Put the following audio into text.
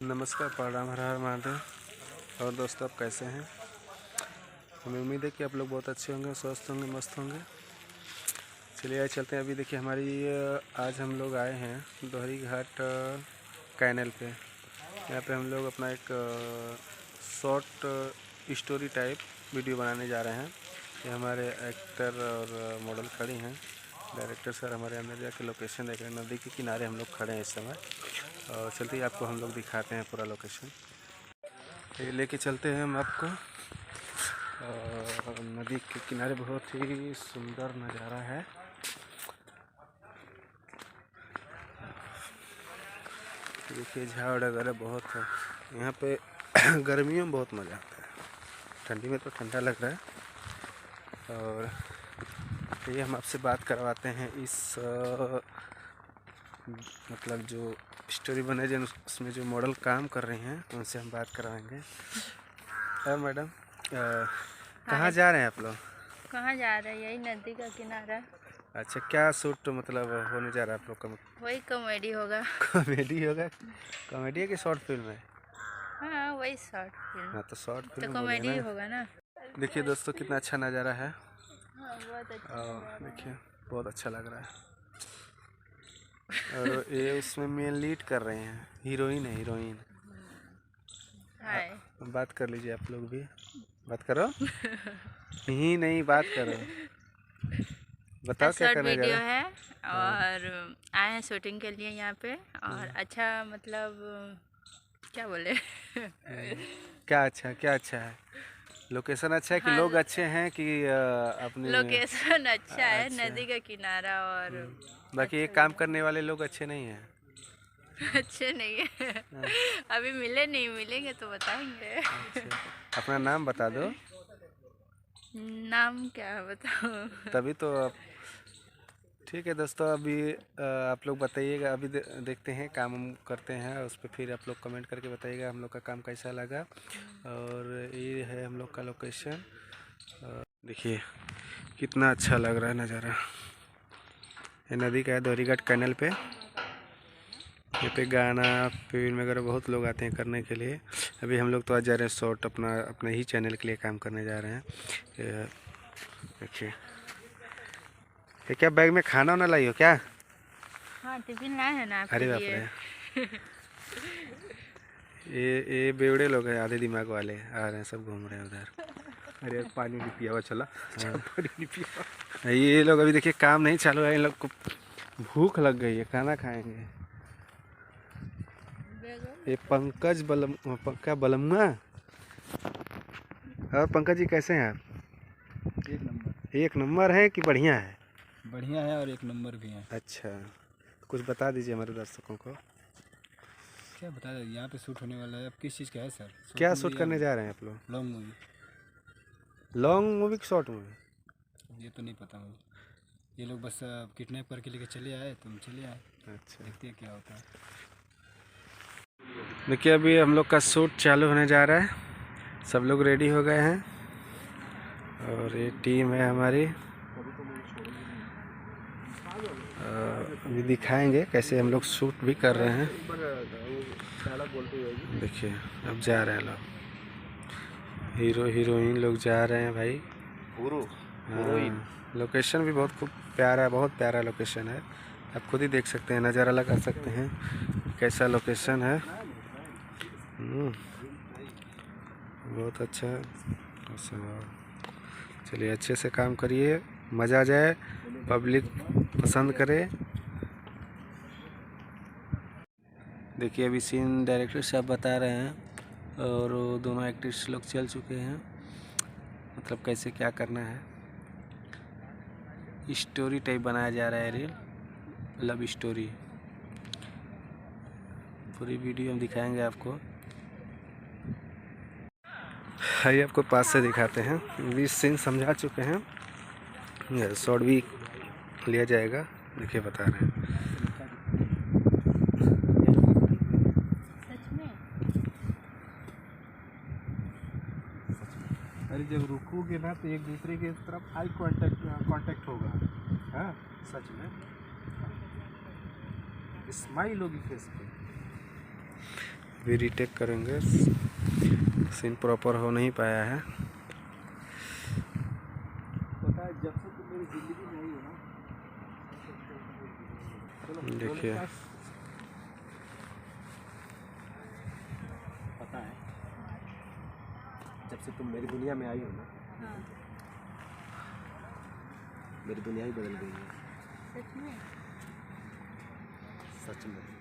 नमस्कार, प्रणाम, हर हर महादेव। और दोस्तों, आप कैसे हैं? हमें उम्मीद है कि आप लोग बहुत अच्छे होंगे, स्वस्थ होंगे, मस्त होंगे। चलिए आज चलते हैं। अभी देखिए आज हम लोग आए हैं दोहरी घाट कैनल पे। यहाँ पे हम लोग अपना एक शॉर्ट स्टोरी टाइप वीडियो बनाने जा रहे हैं। ये हमारे एक्टर और मॉडल खड़ी हैं। डायरेक्टर सर हमारे अंदर जाके लोकेशन देख रहे हैं। नदी के किनारे हम लोग खड़े हैं इस समय। और चलते ही आपको हम लोग दिखाते हैं पूरा लोकेशन। ये लेके चलते हैं हम आपको। नदी के किनारे बहुत ही सुंदर नज़ारा है। देखिए झाड़ वगैरह बहुत है यहाँ पे। गर्मियों में बहुत मज़ा आता है, ठंडी में तो ठंडा लग रहा है। और ये हम आपसे बात करवाते हैं इस मतलब जो स्टोरी बने जो उसमें जो मॉडल काम कर रही हैं उनसे हम बात करवाएंगे। मैडम कहाँ जा रहे हैं आप लोग? कहाँ जा रहे हैं? यही नदी का किनारा। अच्छा, क्या शूट मतलब होने जा रहा है आप लोग का? वही कॉमेडी होगा। कॉमेडी होगा? कॉमेडी है कि शॉर्ट फिल्म है? हाँ, वही शॉर्ट फिल्म। हाँ, तो शॉर्ट तो फिल्म कॉमेडी होगा ना। देखिए दोस्तों, कितना अच्छा नज़ारा है। हाँ, बहुत अच्छा देखिए बहुत अच्छा लग रहा है। और ये उसमें मेन लीड कर रहे हैं, हीरोइन है, हीरोइन। बात कर लीजिए, आप लोग भी बात करो। ही नहीं, बात करो, बताओ क्या करने जा वीडियो रहे हैं? है और आए हैं शूटिंग के लिए यहाँ पे। और अच्छा मतलब क्या बोले क्या अच्छा है? लोकेशन अच्छा है कि लोग अच्छे हैं कि अपने? लोकेशन अच्छा है, अच्छा। नदी का किनारा। और बाकी ये काम करने वाले लोग अच्छे नहीं हैं। अच्छे नहीं है। अभी मिले नहीं, मिलेंगे तो बताएंगे। अच्छा, अपना नाम बता दो। नाम क्या बताऊँ? तभी तो आप। ठीक है दोस्तों, अभी आप लोग बताइएगा। अभी देखते हैं, काम हम करते हैं, उस पर फिर आप लोग कमेंट करके बताइएगा हम लोग का काम कैसा लगा। और ये है हम लोग का लोकेशन। देखिए कितना अच्छा लग रहा है नज़ारा। ये नदी का है, दोहरी घाट कैनल पे। यहाँ पे गाना फिल्म वगैरह बहुत लोग आते हैं करने के लिए। अभी हम लोग तो आज जा रहे हैं शॉर्ट अपने ही चैनल के लिए काम करने जा रहे हैं। देखिए, ये क्या बैग में खाना वाना लाई हो क्या? हाँ, टिफिन लाए हैं ना आपके अरे बाप लिए। रे। ये बेवड़े लोग हैं, आधे दिमाग वाले आ रहे हैं, सब घूम रहे हैं उधर। अरे पानी नहीं पिया हुआ चला। पानी नहीं पिया। ये लोग अभी देखिए काम नहीं चालू है, इन लोग को भूख लग गई है, खाना खाएंगे। ये पंकज क्या बलमुआ। और पंकज जी कैसे हैं आप? एक नंबर। एक नंबर है कि बढ़िया है? बढ़िया है और एक नंबर भी है। अच्छा, कुछ बता दीजिए हमारे दर्शकों को। क्या बता दें, यहाँ पे शूट होने वाला है। अब किस चीज़ का है सर? क्या शूट करने जा रहे हैं आप लोग? Long movie. लॉन्ग मूवी की शॉर्ट मूवी? ये तो नहीं पता मुझे। ये लोग बस किडनैप करके लेके चले आए, तो हम चले आए। अच्छा, देखते हैं क्या होता है। देखिए अभी हम लोग का शूट चालू होने जा रहा है। सब लोग रेडी हो गए हैं और ये टीम है हमारी। अभी दिखाएंगे कैसे हम लोग शूट भी कर रहे हैं। देखिए अब जा रहे हैं लोग, हीरो हीरोइन लोग जा रहे हैं भाई। हाँ, लोकेशन भी बहुत खूब प्यारा है, बहुत प्यारा लोकेशन है। आप खुद ही देख सकते हैं, नज़ारा लगा सकते हैं कैसा लोकेशन है। बहुत अच्छा है। चलिए अच्छे से काम करिए, मज़ा आ जाए, पब्लिक पसंद करे। देखिए अभी सीन डायरेक्टर साहब बता रहे हैं और वो दोनों एक्टर्स लोग चल चुके हैं, मतलब कैसे क्या करना है। स्टोरी टाइप बनाया जा रहा है, रियल लव स्टोरी। पूरी वीडियो हम दिखाएंगे आपको। आइए आपको पास से दिखाते हैं। 20 सीन समझा चुके हैं, शॉर्ट भी लिया जाएगा। देखिए बता रहे हैं। अरे जब रुकोगे ना तो एक दूसरे के तरफ आई कांटेक्ट होगा। हाँ सच में स्माइल होगी फेस पे। अभी रीटेक करेंगे, सीन प्रॉपर हो नहीं पाया है। पता है जब से तुम मेरी जिंदगी में आई हो ना, देखिए पता है जब से तुम मेरी दुनिया में आई हो ना, मेरी दुनिया ही बदल गई है। सच में? सच में।